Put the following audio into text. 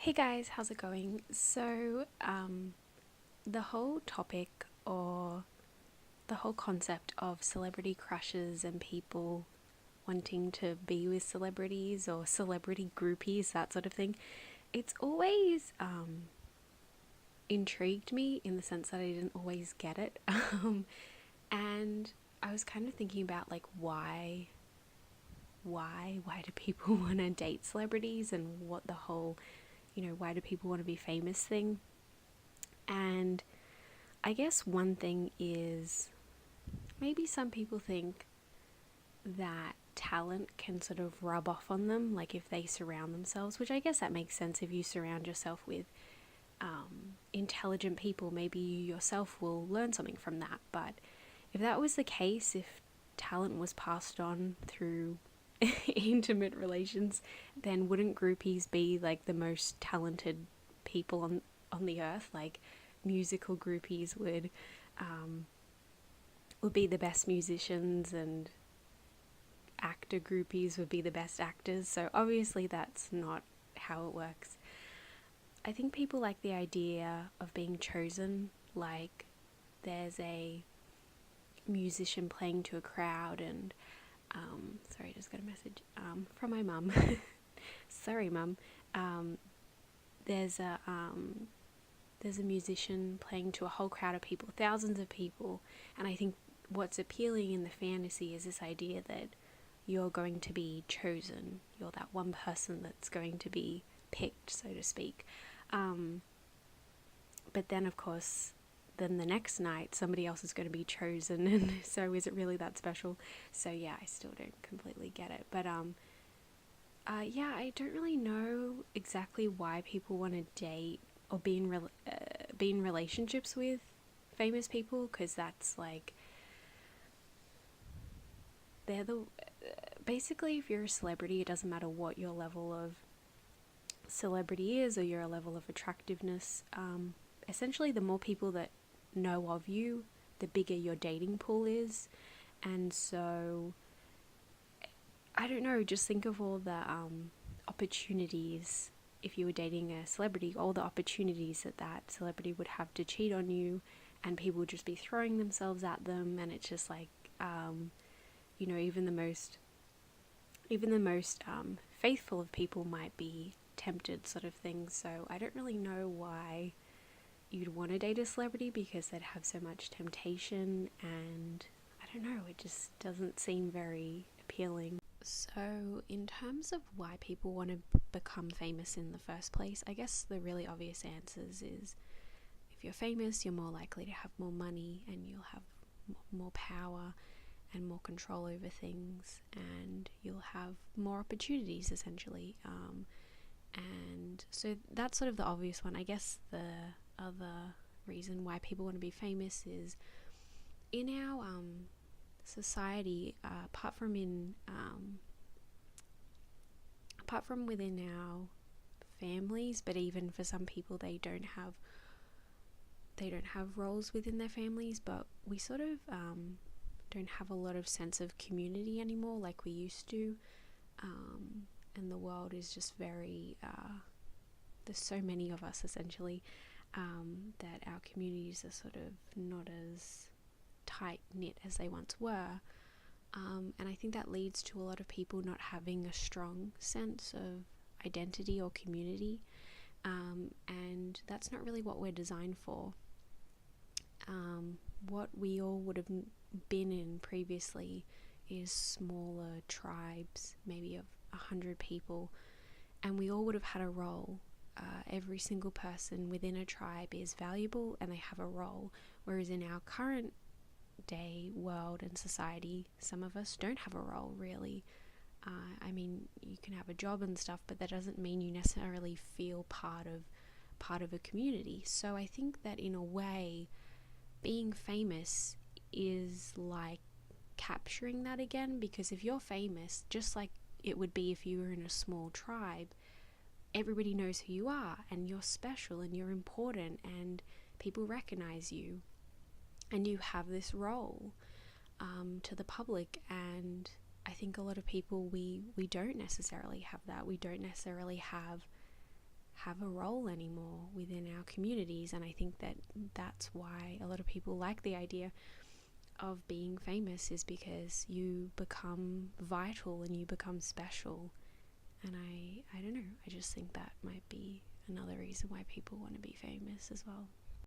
Hey guys, how's it going? The whole topic or the whole concept of celebrity crushes and people wanting to be with celebrities or celebrity groupies, that sort of thing, it's always intrigued me in the sense that I didn't always get it. And I was kind of thinking about like why do people want to date celebrities and what the whole, why do people want to be famous thing? And I guess one thing is maybe some people think that talent can sort of rub off on them, like if they surround themselves, which I guess that makes sense. If you surround yourself with intelligent people, maybe you yourself will learn something from that. But if that was the case, if talent was passed on through intimate relations, then wouldn't groupies be like the most talented people on the earth? Like musical groupies would be the best musicians, and actor groupies would be the best actors. So obviously that's not how it works. I think people like the idea of being chosen, like there's a musician playing to a crowd and sorry, I just got a message from my mum. Sorry, mum. Um, there's a musician playing to a whole crowd of people, thousands of people, and I think what's appealing in the fantasy is this idea that you're going to be chosen. You're that one person that's going to be picked, so to speak. Um, but then, of course, then the next night somebody else is going to be chosen, and so is it really that special? So yeah, I still don't completely get it. But yeah, I don't really know exactly why people want to date or be in relationships with famous people, because that's like they're the basically, if you're a celebrity, it doesn't matter what your level of celebrity is or your level of attractiveness. Essentially, the more people that know of you, the bigger your dating pool is. And so, I don't know, just think of all the opportunities. If you were dating a celebrity, all the opportunities that celebrity would have to cheat on you, and people would just be throwing themselves at them, and it's just like, even the most faithful of people might be tempted, sort of thing. So I don't really know why you'd want to date a celebrity, because they'd have so much temptation, and I don't know, it just doesn't seem very appealing. So, in terms of why people want to become famous in the first place, I guess the really obvious answers is if you're famous, you're more likely to have more money and you'll have more power and more control over things, and you'll have more opportunities essentially. And so that's sort of the obvious one. I guess the other reason why people want to be famous is in our society, apart from within our families, but even for some people they don't have roles within their families, but we sort of don't have a lot of sense of community anymore like we used to. And the world is just very there's so many of us essentially, that our communities are sort of not as tight knit as they once were. And I think that leads to a lot of people not having a strong sense of identity or community, and that's not really what we're designed for. What we all would have been in previously is smaller tribes, maybe of 100 people, and we all would have had a role. Every single person within a tribe is valuable and they have a role, whereas in our current day world and society, some of us don't have a role really. I mean, you can have a job and stuff, but that doesn't mean you necessarily feel part of a community. So I think that in a way, being famous is like capturing that again, because if you're famous, just like it would be if you were in a small tribe, everybody knows who you are and you're special and you're important and people recognize you and you have this role to the public. And I think a lot of people, we don't necessarily have that. We don't necessarily have have a role anymore within our communities. And I think that that's why a lot of people like the idea of being famous, is because you become vital and you become special. And I don't know, I just think that might be another reason why people want to be famous as well.